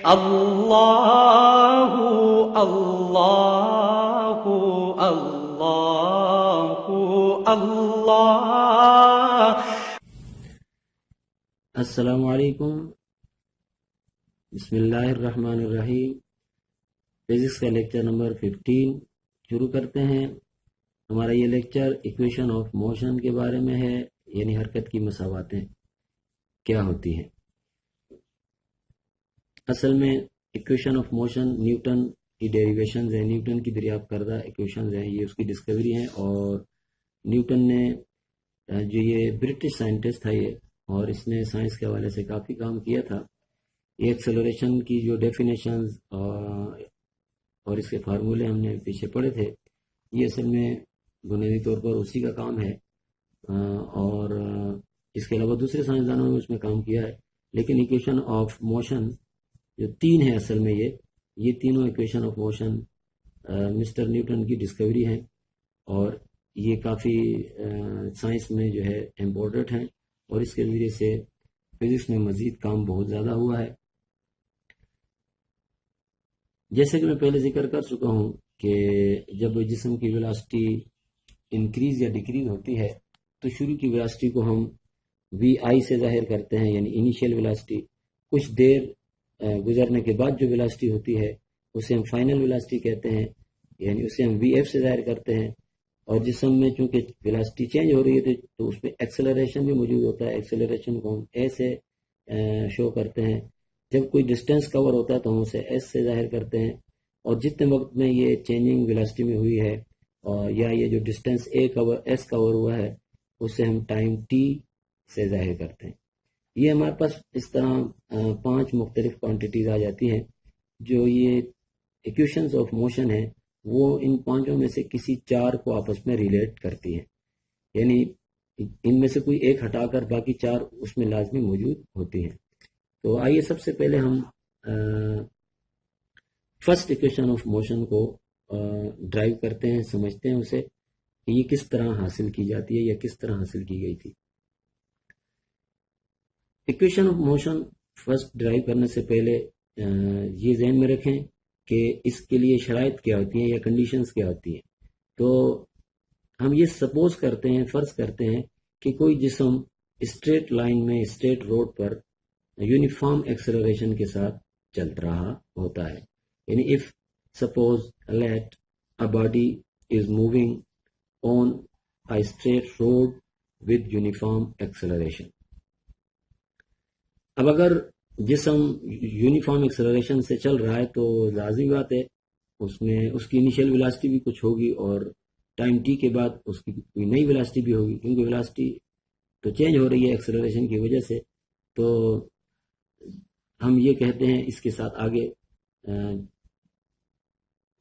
اللہ اللہ اللہ اللہ۔ السلام علیکم، بسم اللہ الرحمن الرحیم۔ فزکس کا لیکچر نمبر 15 شروع کرتے ہیں۔ ہمارا یہ لیکچر ایکویشن آف موشن کے بارے میں ہے، یعنی حرکت کی مساواتیں کیا ہوتی ہیں۔ اصل میں ایکویشن آف موشن نیوٹن کی ڈیریویشنز ہیں، نیوٹن کی دریافت کردہ ایکویشنز ہیں، یہ اس کی ڈسکوری ہیں۔ اور نیوٹن نے جو یہ برٹش سائنٹسٹ تھا یہ، اور اس نے سائنس کے حوالے سے کافی کام کیا تھا۔ یہ ایکسلریشن کی جو ڈیفینیشنز اور اس کے فارمولے ہم نے پیچھے پڑھے تھے، یہ اصل میں بنیادی طور پر اسی کا کام ہے، اور اس کے علاوہ دوسرے سائنسدانوں نے اس میں کام کیا ہے۔ لیکن ایکویشن آف موشن جو تین ہیں، اصل میں یہ تینوں equation of motion mister Newton کی ڈسکوری ہیں، اور یہ کافی سائنس میں جو ہے امپورٹنٹ ہیں، اور اس کے ذریعے سے فزکس میں مزید کام بہت زیادہ ہوا ہے۔ جیسے کہ میں پہلے ذکر کر چکا ہوں کہ جب جسم کی ویلاسٹی انکریز یا ڈیکریز ہوتی ہے تو شروع کی ویلاسٹی کو ہم وی آئی سے ظاہر کرتے ہیں، یعنی انیشیل ویلاسٹی۔ کچھ دیر گزرنے کے بعد جو ویلاسٹی ہوتی ہے اسے ہم فائنل ویلاسٹی کہتے ہیں، یعنی اسے ہم وی ایف سے ظاہر کرتے ہیں۔ اور جسم میں چونکہ ویلاسٹی چینج ہو رہی ہے تو اس پہ ایکسلریشن بھی موجود ہوتا ہے۔ ایکسلریشن کو ہم اے سے شو کرتے ہیں۔ جب کوئی ڈسٹینس کور ہوتا ہے تو ہم اسے ایس سے ظاہر کرتے ہیں، اور جتنے وقت میں یہ چینجنگ ویلاسٹی میں ہوئی ہے، اور یا یہ جو ڈسٹینس ایس کور ہوا ہے اسے ہم ٹائم ٹی سے ظاہر کرتے ہیں۔ یہ ہمارے پاس اس طرح 5 مختلف کوانٹیٹیز آ جاتی ہیں۔ جو یہ ایکویشنز آف موشن ہیں وہ ان 5 میں سے کسی 4 کو آپس میں ریلیٹ کرتی ہیں، یعنی ان میں سے کوئی ایک ہٹا کر باقی 4 اس میں لازمی موجود ہوتی ہیں۔ تو آئیے سب سے پہلے ہم فرسٹ ایکویشن آف موشن کو ڈرائیو کرتے ہیں، سمجھتے ہیں اسے کہ یہ کس طرح حاصل کی جاتی ہے یا کس طرح حاصل کی گئی تھی۔ Equation of motion first derive کرنے سے پہلے یہ ذہن میں رکھیں کہ اس کے لیے شرائط کیا ہوتی ہیں یا کنڈیشنز کیا ہوتی ہیں۔ تو ہم یہ سپوز کرتے ہیں، فرض کرتے ہیں کہ کوئی جسم اسٹریٹ لائن میں، اسٹریٹ روڈ پر یونیفارم ایکسلریشن کے ساتھ چل رہا ہوتا ہے، یعنی if suppose let a body is moving on a straight road with uniform acceleration. اب اگر جسم یونیفارم ایکسلریشن سے چل رہا ہے تو لازمی بات ہے اس میں اس کی انیشیل ویلاسٹی بھی کچھ ہوگی، اور ٹائم ٹی کے بعد اس کی کوئی نئی ویلاسٹی بھی ہوگی، کیونکہ ویلاسٹی تو چینج ہو رہی ہے ایکسلریشن کی وجہ سے۔ تو ہم یہ کہتے ہیں اس کے ساتھ آگے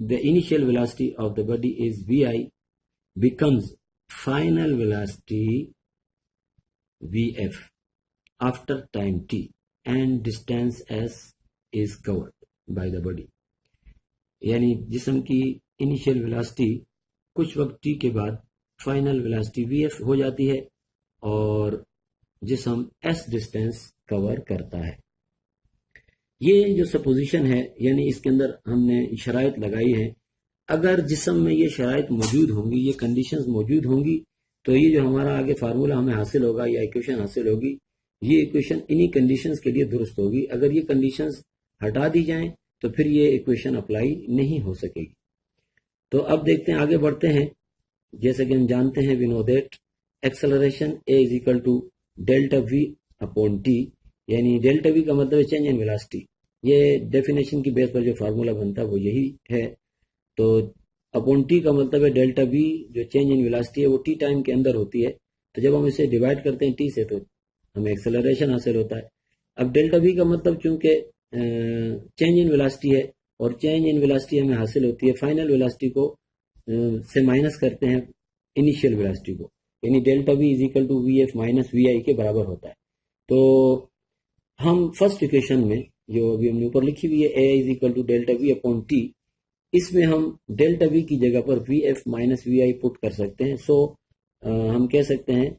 the initial velocity of the body is vi becomes final velocity vf after time t and distance s is covered by the body۔ یعنی جسم کی انیشیل ویلاسٹی کچھ وقت ٹی کے بعد فائنل ویلاسٹی وی ایف ہو جاتی ہے، اور جسم ایس ڈسٹینس کور کرتا ہے۔ یہ جو سپوزیشن ہے، یعنی اس کے اندر ہم نے شرائط لگائی ہیں۔ اگر جسم میں یہ شرائط موجود ہوں گی، یہ کنڈیشنز موجود ہوں گی، تو یہ جو ہمارا آگے فارمولا ہمیں حاصل ہوگا یا ایکویشن حاصل ہوگی، یہ ایکویشن انہی کنڈیشنز کے لیے درست ہوگی۔ اگر یہ کنڈیشنز ہٹا دی جائیں تو پھر یہ ایکویشن اپلائی نہیں ہو سکے گی۔ تو اب دیکھتے ہیں، آگے بڑھتے ہیں۔ جیسے کہ ہم جانتے ہیں، we know that acceleration A is equal to delta V upon T, یعنی ڈیلٹا وی کا مطلب ہے چینج ان ویلاسٹی۔ یہ ڈیفینیشن کی بیس پر جو فارمولا بنتا ہے وہ یہی ہے۔ تو اپون ٹی کا مطلب ہے ڈیلٹا وی جو چینج ان ویلاسٹی ہے وہ ٹی ٹائم کے اندر ہوتی ہے۔ تو جب ہم اسے ڈیوائڈ کرتے ہیں ٹی سے تو ہمیں ایکسلریشن حاصل ہوتا ہے۔ اب ڈیلٹا وی کا مطلب چونکہ چینج ان ویلاسٹی ہے، اور چینج ان ویلاسٹی ہمیں حاصل ہوتی ہے فائنل ویلاسٹی کو سے مائنس کرتے ہیں انیشیل ویلاسٹی کو، یعنی delta V is equal to we F minus we I کے برابر ہوتا ہے۔ تو ہم فرسٹ ایکویشن میں جو ابھی ہم نے اوپر لکھی ہوئی ہے، A is equal to delta V upon T, اس میں ہم ڈیلٹا وی کی جگہ پر وی ایف مائنس وی آئی پٹ کر سکتے ہیں۔ سو ہم کہہ سکتے ہیں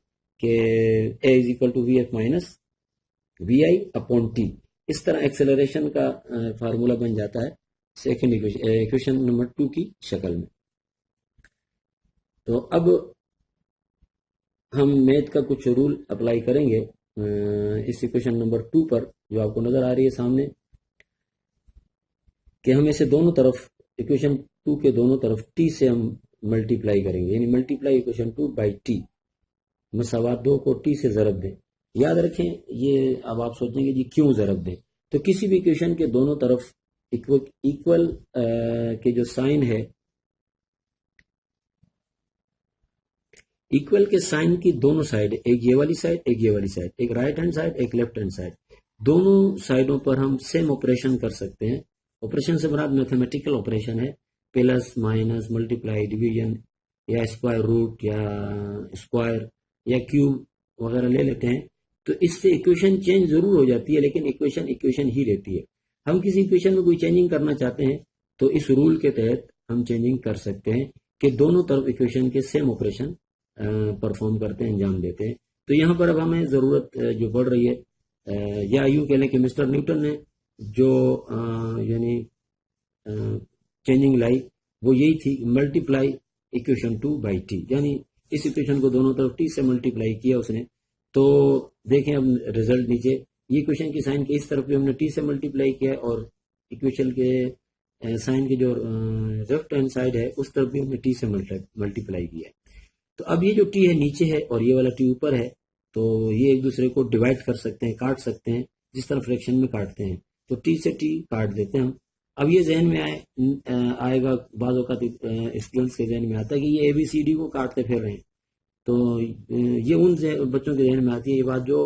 کہ A is equal to we F minus we I upon T, اس طرح ایکسلریشن کا فارمولا بن جاتا ہے سیکنڈ ایکویشن نمبر 2 کی شکل میں. تو اب ہم میتھ کا کچھ رول اپلائی کریں گے اس ایکویشن نمبر 2 پر جو آپ کو نظر آ رہی ہے سامنے، کہ ہم اسے دونوں طرف ایکویشن 2 کے دونوں طرف ٹی سے ہم ملٹیپلائی کریں گے، یعنی ملٹیپلائی ایکویشن 2 بائی ٹی، مساوات 2 کو ٹی سے ضرب دیں. یاد رکھیں یہ اب آپ سوچیں گے جی کیوں ضرب دیں، تو کسی بھی ایکویشن کے دونوں طرف ایکول کے جو سائن ہے، ایکول کے سائن کی دونوں سائڈ، ایک یہ والی سائڈ ایک یہ والی سائڈ، ایک رائٹ ہینڈ سائڈ ایک لیفٹ ہینڈ سائڈ، دونوں سائڈوں پر ہم سیم آپریشن کر سکتے ہیں. آپریشن سے مراد میتھمیٹیکل آپریشن ہے، پلس مائنس ملٹیپلائی ڈویژن یا اسکوائر روٹ یا اسکوائر یا کیوب وغیرہ لے لیتے ہیں. تو اس سے ایکویشن چینج ضرور ہو جاتی ہے لیکن ایکویشن ہی رہتی ہے. ہم کسی ایکویشن میں کوئی چینجنگ کرنا چاہتے ہیں تو اس رول کے تحت ہم چینجنگ کر سکتے ہیں کہ دونوں طرف ایکویشن کے سیم آپریشن پرفارم کرتے ہیں، انجام دیتے ہیں. تو یہاں پر اب ہمیں ضرورت جو پڑ رہی ہے، یا یوں کہہ لیں کہ مسٹر نیوٹن نے جو یعنی چینجنگ لائی وہ یہی تھی، ملٹیپلائی ایکویشن 2 بائی ٹی، یعنی اس ایکویشن کو دونوں طرف ٹی سے ملٹیپلائی کیا اس نے. تو دیکھیں اب ریزلٹ نیچے، یہ ایکویشن کی سائن کے اس طرف بھی ہم نے ٹی سے ملٹیپلائی کیا ہے اور ایکویشن کے سائن کے جو لیفٹ ہینڈ سائڈ ہے اس طرف بھی ہم نے ٹی سے ملٹیپلائی کیا ہے. تو اب یہ جو ٹی ہے نیچے ہے اور یہ والا ٹی اوپر ہے، تو یہ ایک دوسرے کو ڈیوائڈ کر سکتے ہیں، کاٹ سکتے ہیں، جس طرح فریکشن میں کاٹتے ہیں. تو ٹی سے ٹی کاٹ دیتے ہیں ہم. اب یہ ذہن میں آئے گا، بعض اوقات اسٹوڈنٹس کے ذہن میں آتا ہے کہ یہ اے بی سی ڈی کو کاٹتے پھر رہے ہیں. تو یہ ان بچوں کے ذہن میں آتی ہے یہ بات جو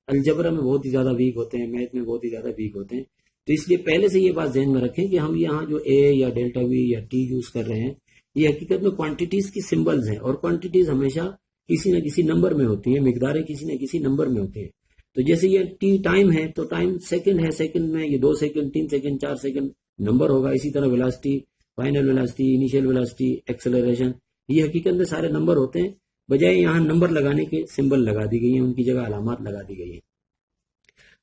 الجبرا میں بہت ہی زیادہ ویک ہوتے ہیں، میتھ میں بہت ہی زیادہ ویک ہوتے ہیں. تو اس لیے پہلے سے یہ بات ذہن میں رکھیں کہ ہم یہاں جو اے یا ڈیلٹا وی یا ٹی یوز کر رہے ہیں یہ حقیقت میں کوانٹیٹیز کی سمبلز ہیں، اور کوانٹیٹیز ہمیشہ کسی نہ کسی نمبر میں ہوتی ہیں، مقداریں کسی نہ کسی نمبر میں ہوتی ہیں. تو جیسے یہ ٹی ٹائم ہے تو ٹائم سیکنڈ ہے، سیکنڈ میں یہ 2 سیکنڈ 3 سیکنڈ 4 سیکنڈ نمبر ہوگا. اسی طرح velocity, final velocity, initial velocity, acceleration, یہ حقیقت میں سارے نمبر ہوتے ہیں. بجائے یہاں نمبر لگانے کے سمبل لگا دی گئی ہیں، ان کی جگہ علامات لگا دی گئی ہیں.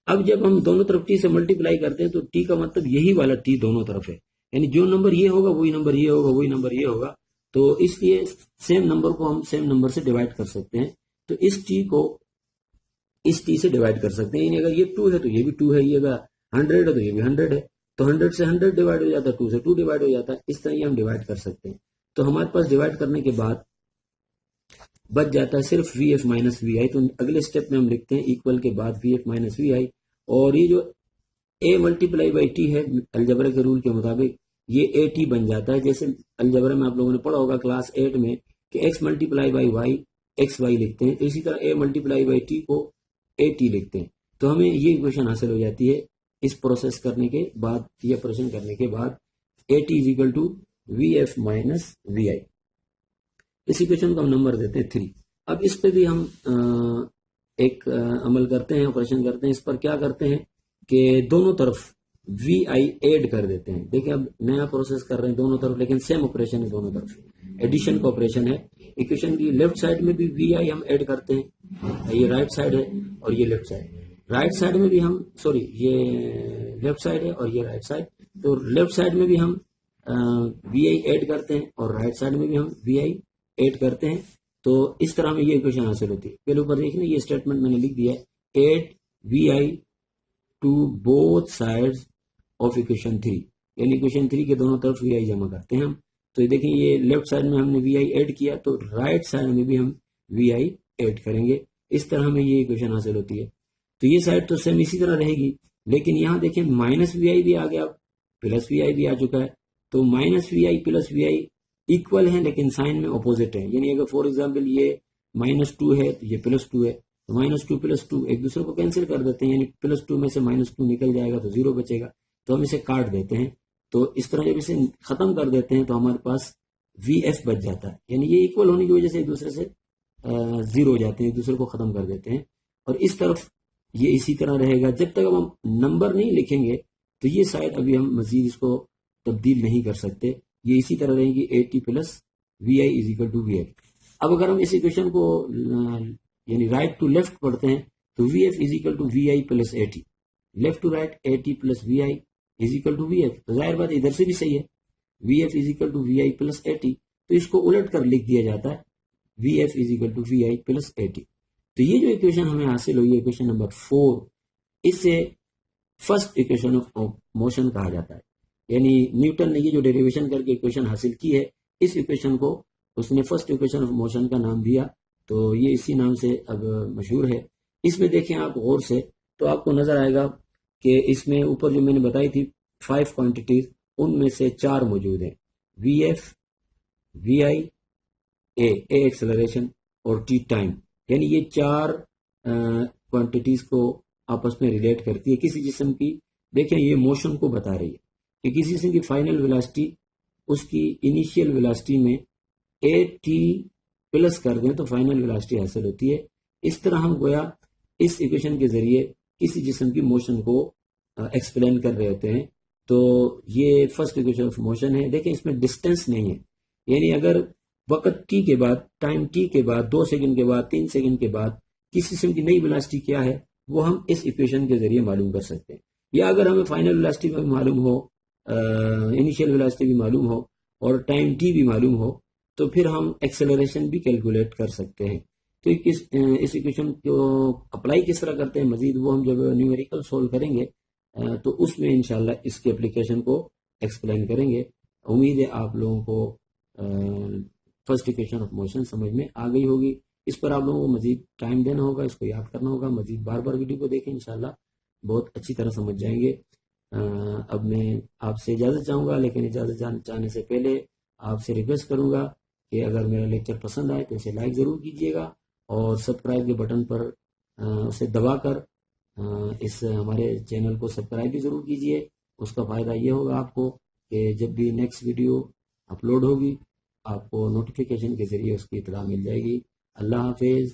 اب جب ہم دونوں طرف ٹی سے ملٹیپلائی کرتے ہیں تو ٹی کا مطلب یہی والا ٹی دونوں طرف ہے، یعنی جو نمبر یہ ہوگا وہی نمبر یہ ہوگا، وہی نمبر یہ ہوگا. تو اس لیے سیم نمبر کو ہم سیم نمبر سے ڈیوائڈ کر سکتے ہیں. تو اس ٹی کو اس ٹی سے ڈیوائڈ کر سکتے ہیں، یعنی اگر یہ 2 ہے تو یہ بھی 2 ہے، یہ اگر 100 ہے تو یہ بھی 100 ہے. تو 100 سے 100 ڈیوائڈ ہو جاتا ہے، 2 سے 2 ڈیوائڈ ہو جاتا ہے. اس طرح یہ ہم ڈیوائڈ کر سکتے ہیں. تو ہمارے پاس ڈیوائڈ کرنے کے بعد بچ جاتا ہے صرف وی ایف مائنس وی آئی. تو اگلے اسٹیپ میں ہم لکھتے ہیں ایکول کے بعد وی ایف مائنس وی آئی، اور یہ جو اے ملٹیپلائی بائی ٹی ہے الجبرا کے رول کے مطابق یہ اے ٹی بن جاتا ہے. جیسے الجبرا میں آپ لوگوں نے پڑھا ہوگا کلاس 8 میں کہ x multiply by y x y لکھتے ہیں، تو اسی طرح اے ملٹیپلائی بائی ٹی کو اے ٹی لکھتے ہیں. تو ہمیں یہ ایکویشن حاصل ہو جاتی ہے اس پروسیس کرنے کے بعد، یہ آپریشن کرنے کے بعد، a t is equal to we F minus we i. اس ایکویشن کو ہم نمبر دیتے ہیں 3. اب اس پہ بھی ہم ایک عمل کرتے ہیں، آپریشن کرتے ہیں. اس پر کیا کرتے ہیں کہ دونوں طرف وی آئی ایڈ کر دیتے ہیں. دیکھیں اب نیا پروسیس کر رہے ہیں دونوں طرف، لیکن سیم آپریشن ہے دونوں طرف، ایڈیشن کا آپریشن ہے. ایکویشن کی لیفٹ سائڈ میں بھی وی آئی ہم ایڈ کرتے ہیں، یہ رائٹ سائڈ ہے اور یہ لیفٹ سائڈ. رائٹ سائڈ میں بھی ہم یہ لیفٹ سائڈ ہے اور یہ رائٹ سائڈ. تو لیفٹ سائڈ میں بھی ہم وی آئی ایڈ کرتے ہیں اور رائٹ سائڈ میں بھی ہم وی آئی ایڈ کرتے ہیں. تو اس طرح میں یہ ایکویشن حاصل ہوتی ہے. پہلے اوپر دیکھیں یہ اسٹیٹمنٹ میں نے لکھ دیا ہے، add v i to both sides of equation 3، یعنی ایکویشن 3 کے دونوں طرف وی آئی جمع کرتے ہیں ہم. تو دیکھیں یہ لیفٹ سائڈ میں ہم نے وی آئی ایڈ کیا تو رائٹ سائڈ میں بھی ہم وی آئی ایڈ کریں گے. اس طرح ہمیں یہ ایکویشن حاصل ہوتی ہے. تو یہ سائڈ تو سیم اسی طرح رہے گی، لیکن یہاں دیکھیں مائنس وی آئی بھی آ گیا، پلس وی آئی بھی آ چکا ہے. تو minus we I plus V I equal ہیں لیکن سائن میں اپوزٹ ہے. یعنی اگر فور ایگزامپل یہ -2 ہے تو یہ +2 ہے، تو -2 +2 ایک دوسرے کو کینسل کر دیتے ہیں، یعنی +2 میں سے -2 نکل جائے گا تو 0 بچے گا. تو ہم اسے کاٹ دیتے ہیں. تو اس طرح جب اسے ختم کر دیتے ہیں تو ہمارے پاس وی ایف بچ جاتا ہے. یعنی یہ ایکول ہونے کی وجہ سے ایک دوسرے سے 0 ہو جاتے ہیں، ایک دوسرے کو ختم کر دیتے ہیں. اور اس طرف یہ اسی طرح رہے گا جب تک ہم نمبر نہیں لکھیں گے. تو یہ شاید ابھی ہم مزید اس کو تبدیل نہیں کر سکتے، یہ اسی طرح رہے گی 80 + V I is equal to we F. اب اگر ہم اس ایکویشن کو یعنی رائٹ ٹو لیفٹ پڑھتے ہیں تو V F is equal to V I + 80. Left to right A T plus V I is equal to we F. تو ظاہر بات ادھر سے بھی صحیح ہے, V F is equal to V I plus A T. تو اس کو الٹ کر لکھ دیا جاتا ہے V F is equal to V I plus A T. تو یہ جو ایکویشن ہمیں حاصل ہوئی ہے ایکویشن نمبر 4, اس سے فرسٹ ایکویشن آف موشن کہا جاتا ہے. یعنی نیوٹن نے یہ جو ڈیریویشن کر کے ایکویشن حاصل کی ہے, اس ایکویشن کو اس نے فرسٹ ایکویشن آف موشن کا نام دیا. تو یہ اسی نام سے اب مشہور ہے. اس میں دیکھیں آپ غور سے تو آپ کو نظر آئے گا کہ اس میں اوپر جو میں نے بتائی تھی 5 کوانٹیٹیز, ان میں سے 4 موجود ہیں, وی ایف, وی آئی, اے ایکسلریشن اور ٹی ٹائم. یعنی یہ 4 کوانٹیٹیز کو آپس میں ریلیٹ کرتی ہے کسی جسم کی. دیکھیں یہ موشن کو بتا رہی ہے کہ کسی جسم کی فائنل ویلاسٹی اس کی انیشیل ویلاسٹی میں اے ٹی پلس کر دیں تو فائنل ویلاسٹی حاصل ہوتی ہے. اس طرح ہم گویا اس ایکویشن کے ذریعے کسی جسم کی موشن کو ایکسپلین کر رہے ہوتے ہیں. تو یہ فرسٹ ایکویشن آف موشن ہے. دیکھیں اس میں ڈسٹینس نہیں ہے, یعنی اگر وقت ٹی کے بعد, ٹائم ٹی کے بعد, 2 سیکنڈ کے بعد, 3 سیکنڈ کے بعد کسی قسم کی نئی ویلاسٹی کیا ہے وہ ہم اس ایکویشن کے ذریعے معلوم کر سکتے ہیں. یا اگر ہمیں فائنل ویلاسٹی بھی معلوم ہو, انیشیل ویلاسٹی بھی معلوم ہو اور ٹائم ٹی بھی معلوم ہو تو پھر ہم ایکسلریشن بھی کیلکولیٹ کر سکتے ہیں. تو اس ایکویشن کو اپلائی کس طرح کرتے ہیں مزید وہ ہم جب نیومیریکل سولو کریں گے تو اس میں انشاءاللہ اس کی اپلیکیشن کو ایکسپلین کریں گے. امید ہے آپ لوگوں کو فرسٹ ایکویشن آف موشن سمجھ میں آ گئی ہوگی. اس پر آپ لوگوں کو مزید ٹائم دینا ہوگا, اس کو یاد کرنا ہوگا, مزید بار بار ویڈیو کو دیکھیں, انشاءاللہ بہت اچھی طرح سمجھ جائیں گے. اب میں آپ سے اجازت چاہوں گا, لیکن اجازت چاہنے سے پہلے آپ سے ریکویسٹ کروں گا کہ اگر میرا لیکچر پسند آئے تو اسے لائک ضرور کیجیے گا اور سبسکرائب کے بٹن پر اسے دبا کر اس ہمارے چینل کو سبسکرائب بھی ضرور کیجیے. اس کا فائدہ یہ ہوگا آپ کو کہ جب بھی نیکسٹ ویڈیو اپلوڈ ہوگی آپ کو نوٹیفیکیشن کے ذریعے اس کی اطلاع مل جائے گی. اللہ حافظ.